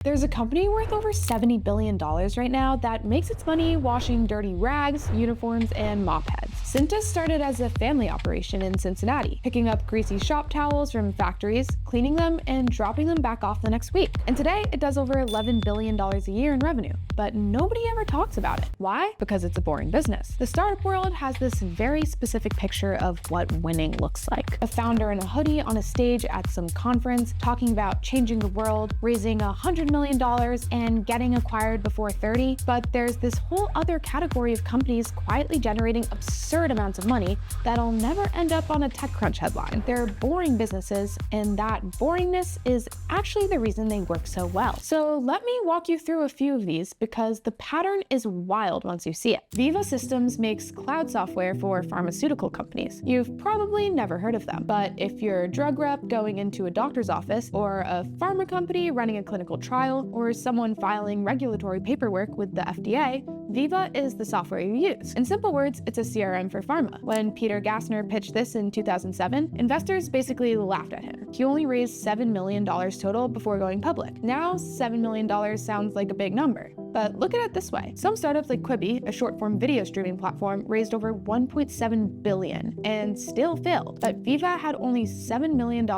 There's a company worth over $70 billion right now that makes its money washing dirty rags, uniforms, and mop heads. Cintas started as a family operation in Cincinnati, picking up greasy shop towels from factories, cleaning them, and dropping them back off the next week. And today, it does over $11 billion a year in revenue, but nobody ever talks about it. Why? Because it's a boring business. The startup world has this very specific picture of what winning looks like. A founder in a hoodie on a stage at some conference, talking about changing the world, raising $100 million, and getting acquired before 30. But there's this whole other category of companies quietly generating absurd amounts of money that'll never end up on a TechCrunch headline. They're boring businesses, and that boringness is actually the reason they work so well. So let me walk you through a few of these because the pattern is wild once you see it. Veeva Systems makes cloud software for pharmaceutical companies. You've probably never heard of them, but if you're a drug rep going into a doctor's office, or a pharma company running a clinical trial, or someone filing regulatory paperwork with the FDA, Veeva is the software you use. In simple words, it's a CRM for pharma. When Peter Gassner pitched this in 2007, investors basically laughed at him. He only raised $7 million total before going public. Now, $7 million sounds like a big number. But look at it this way. Some startups like Quibi, a short-form video streaming platform, raised over $1.7 billion and still failed. But Veeva had only $7 million,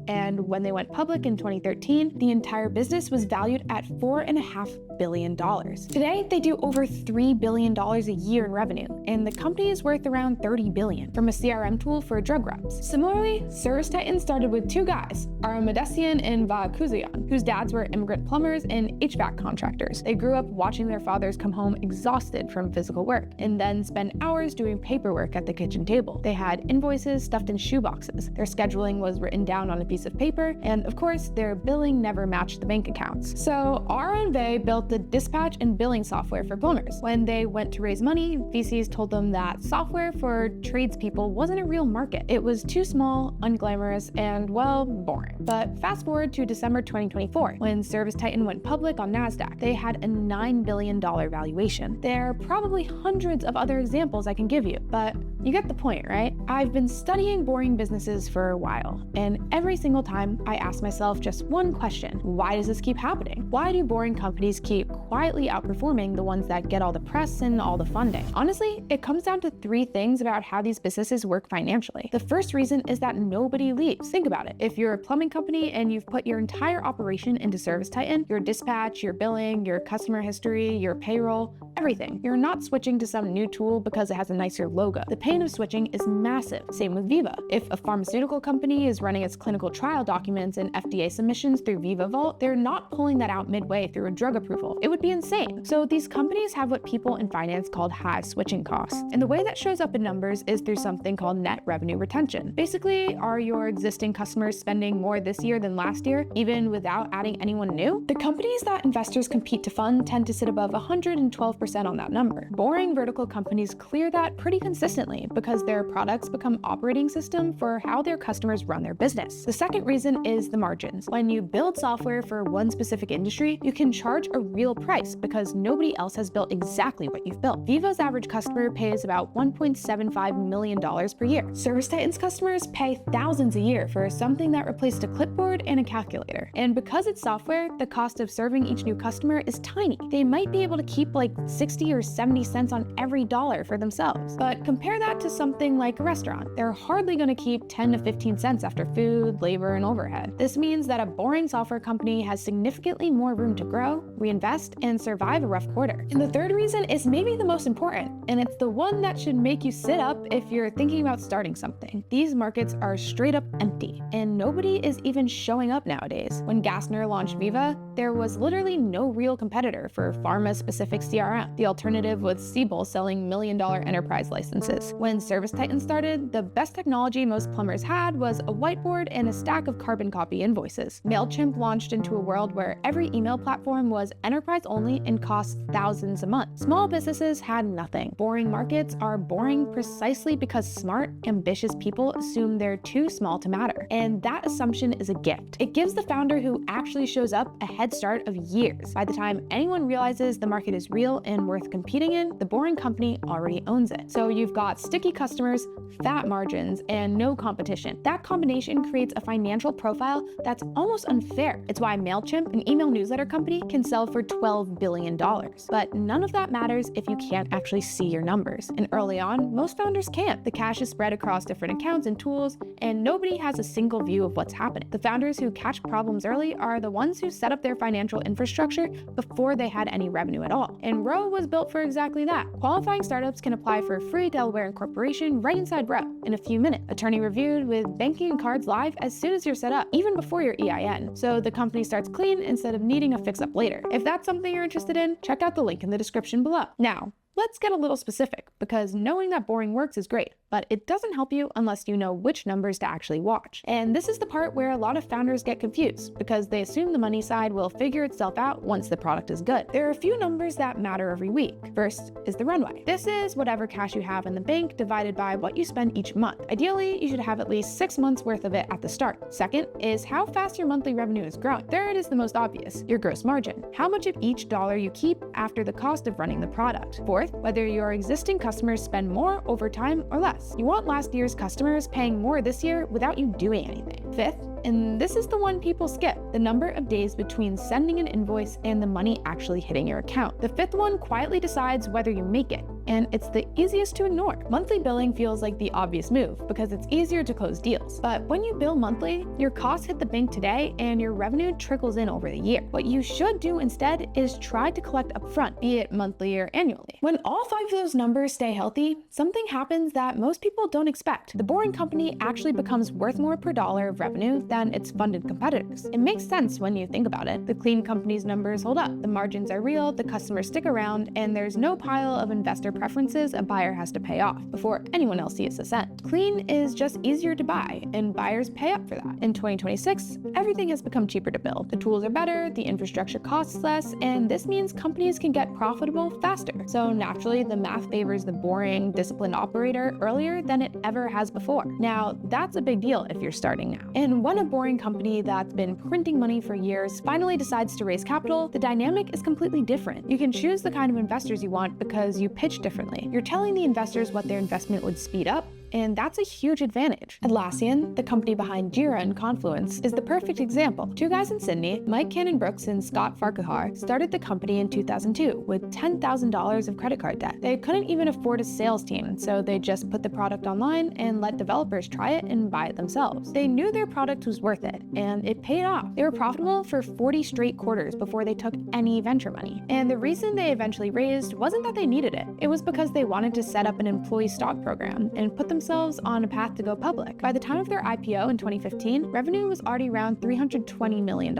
and when they went public in 2013, the entire business was valued at $4.5 billion. Today, they do over $3 billion a year in revenue, and the company is worth around $30 billion from a CRM tool for drug reps. Similarly, ServiceTitan started with two guys, Ara Medesian and Va Kuzayan, whose dads were immigrant plumbers and HVAC contractors. They grew up watching their fathers come home exhausted from physical work, and then spend hours doing paperwork at the kitchen table. They had invoices stuffed in shoeboxes. Their scheduling was written down on a piece of paper, and of course, their billing never matched the bank accounts. So Ara and Ve built the dispatch and billing software for plumbers. When they went to raise money, VCs told them that software for tradespeople wasn't a real market. It was too small, unglamorous, and, well, boring. But fast forward to December 2024, when ServiceTitan went public on NASDAQ. They had a $9 billion valuation. There are probably hundreds of other examples I can give you, but you get the point, right? I've been studying boring businesses for a while, and every single time I ask myself just one question: why does this keep happening? Why do boring companies keep quietly outperforming the ones that get all the press and all the funding? Honestly, it comes down to three things about how these businesses work financially. The first reason is that nobody leaves. Think about it. If you're a plumbing company and you've put your entire operation into ServiceTitan, your dispatch, your billing, your customer history, your payroll, everything, you're not switching to some new tool because it has a nicer logo. The pain of switching is massive. Same with Veeva. If a pharmaceutical company is running its clinical trial documents and FDA submissions through Veeva Vault, they're not pulling that out midway through a drug approval. It would be insane. So these companies have what people in finance call high switching costs. And the way that shows up in numbers is through something called net revenue retention. Basically, are your existing customers spending more this year than last year, even without adding anyone new? The companies that investors compete to fund tend to sit above 112% on that number. Boring vertical companies clear that pretty consistently because their products become operating system for how their customers run their business. The second reason is the margins. When you build software for one specific industry, you can charge a real price because nobody else has built exactly what you've built. Veeva's average customer pays about $1.75 million per year. ServiceTitan's customers pay thousands a year for something that replaced a clipboard and a calculator. And because it's software, the cost of serving each new customer is tiny. They might be able to keep like 60 or 70 cents on every dollar for themselves. But compare that to something like a restaurant. They're hardly going to keep 10 to 15 cents after food, labor, and overhead. This means that a boring software company has significantly more room to grow, reinvest, and survive a rough quarter. And the third reason is maybe the most important, and it's the one that should make you sit up if you're thinking about starting something. These markets are straight up empty, and nobody is even showing up nowadays. When Gassner launched Veeva, there was literally no real competitor for pharma-specific CRM. The alternative was Siebel selling million-dollar enterprise licenses. When ServiceTitan started, the best technology most plumbers had was a whiteboard and a stack of carbon copy invoices. MailChimp launched into a world where every email platform was enterprise only and cost thousands a month. Small businesses had nothing. Boring markets are boring precisely because smart, ambitious people assume they're too small to matter. And that assumption is a gift. It gives the founder who actually shows up a head head start of years. By the time anyone realizes the market is real and worth competing in, the boring company already owns it. So you've got sticky customers, fat margins, and no competition. That combination creates a financial profile that's almost unfair. It's why MailChimp, an email newsletter company, can sell for $12 billion. But none of that matters if you can't actually see your numbers. And early on, most founders can't. The cash is spread across different accounts and tools, and nobody has a single view of what's happening. The founders who catch problems early are the ones who set up their financial infrastructure before they had any revenue at all. And Row was built for exactly that. Qualifying startups can apply for a free Delaware incorporation right inside Row in a few minutes. Attorney reviewed with banking and cards live as soon as you're set up, even before your EIN. So the company starts clean instead of needing a fix-up later. If that's something you're interested in, check out the link in the description below. Now, let's get a little specific, because knowing that boring works is great, but it doesn't help you unless you know which numbers to actually watch. And this is the part where a lot of founders get confused, because they assume the money side will figure itself out once the product is good. There are a few numbers that matter every week. First is the runway. This is whatever cash you have in the bank divided by what you spend each month. Ideally, you should have at least 6 months worth of it at the start. Second is how fast your monthly revenue is growing. Third is the most obvious, your gross margin. How much of each dollar you keep after the cost of running the product. Fourth, whether your existing customers spend more over time or less. You want last year's customers paying more this year without you doing anything. Fifth, and this is the one people skip, the number of days between sending an invoice and the money actually hitting your account. The fifth one quietly decides whether you make it, and it's the easiest to ignore. Monthly billing feels like the obvious move because it's easier to close deals. But when you bill monthly, your costs hit the bank today and your revenue trickles in over the year. What you should do instead is try to collect upfront, be it monthly or annually. When all 5 of those numbers stay healthy, something happens that most people don't expect. The boring company actually becomes worth more per dollar of revenue than its funded competitors. It makes sense when you think about it. The clean company's numbers hold up, the margins are real, the customers stick around, and there's no pile of investor preferences a buyer has to pay off before anyone else sees a cent. Clean is just easier to buy, and buyers pay up for that. In 2026, everything has become cheaper to build. The tools are better, the infrastructure costs less, and this means companies can get profitable faster. So naturally, the math favors the boring, disciplined operator earlier than it ever has before. Now, that's a big deal if you're starting now. And when a boring company that's been printing money for years finally decides to raise capital, the dynamic is completely different. You can choose the kind of investors you want because you pitch differently. You're telling the investors what their investment would speed up, and that's a huge advantage. Atlassian, the company behind Jira and Confluence, is the perfect example. 2 guys in Sydney, Mike Cannon-Brooks and Scott Farquhar, started the company in 2002 with $10,000 of credit card debt. They couldn't even afford a sales team, so they just put the product online and let developers try it and buy it themselves. They knew their product was worth it, and it paid off. They were profitable for 40 straight quarters before they took any venture money. And the reason they eventually raised wasn't that they needed it. It was because they wanted to set up an employee stock program and put themselves on a path to go public. By the time of their IPO in 2015, revenue was already around $320 million.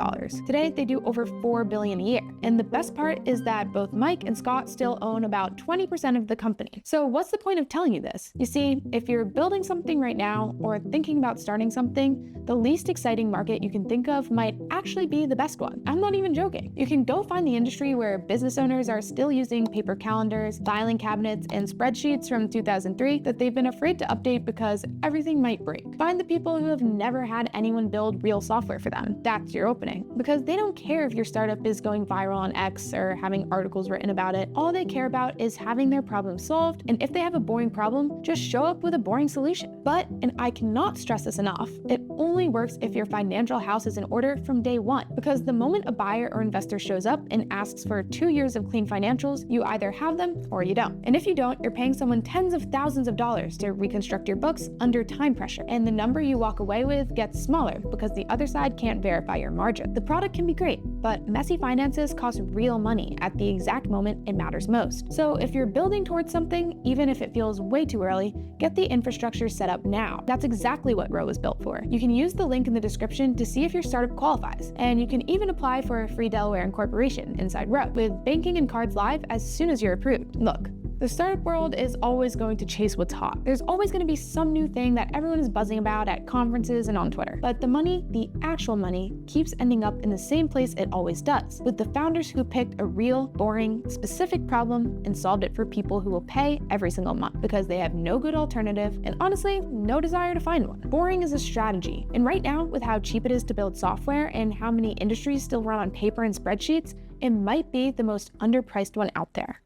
Today, they do over $4 billion a year. And the best part is that both Mike and Scott still own about 20% of the company. So what's the point of telling you this? You see, if you're building something right now or thinking about starting something, the least exciting market you can think of might actually be the best one. I'm not even joking. You can go find the industry where business owners are still using paper calendars, filing cabinets, and spreadsheets from 2003 that they've been afraid to update because everything might break. Find the people who have never had anyone build real software for them. That's your opening. Because they don't care if your startup is going viral on X or having articles written about it. All they care about is having their problem solved, and if they have a boring problem, just show up with a boring solution. But, and I cannot stress this enough, it only works if your financial house is in order from day one. Because the moment a buyer or investor shows up and asks for 2 years of clean financials, you either have them or you don't. And if you don't, you're paying someone tens of thousands of dollars to reconstruct your books under time pressure, and the number you walk away with gets smaller because the other side can't verify your margin. The product can be great, but messy finances cost real money at the exact moment it matters most. So if you're building towards something, even if it feels way too early, get the infrastructure set up now. That's exactly what Row was built for. You can use the link in the description to see if your startup qualifies, and you can even apply for a free Delaware incorporation inside Row, with banking and cards live as soon as you're approved. Look, The startup world is always going to chase what's hot. There's always going to be some new thing that everyone is buzzing about at conferences and on Twitter. But the money, the actual money, keeps ending up in the same place it always does, with the founders who picked a real, boring, specific problem and solved it for people who will pay every single month because they have no good alternative and honestly, no desire to find one. Boring is a strategy. And right now, with how cheap it is to build software and how many industries still run on paper and spreadsheets, it might be the most underpriced one out there.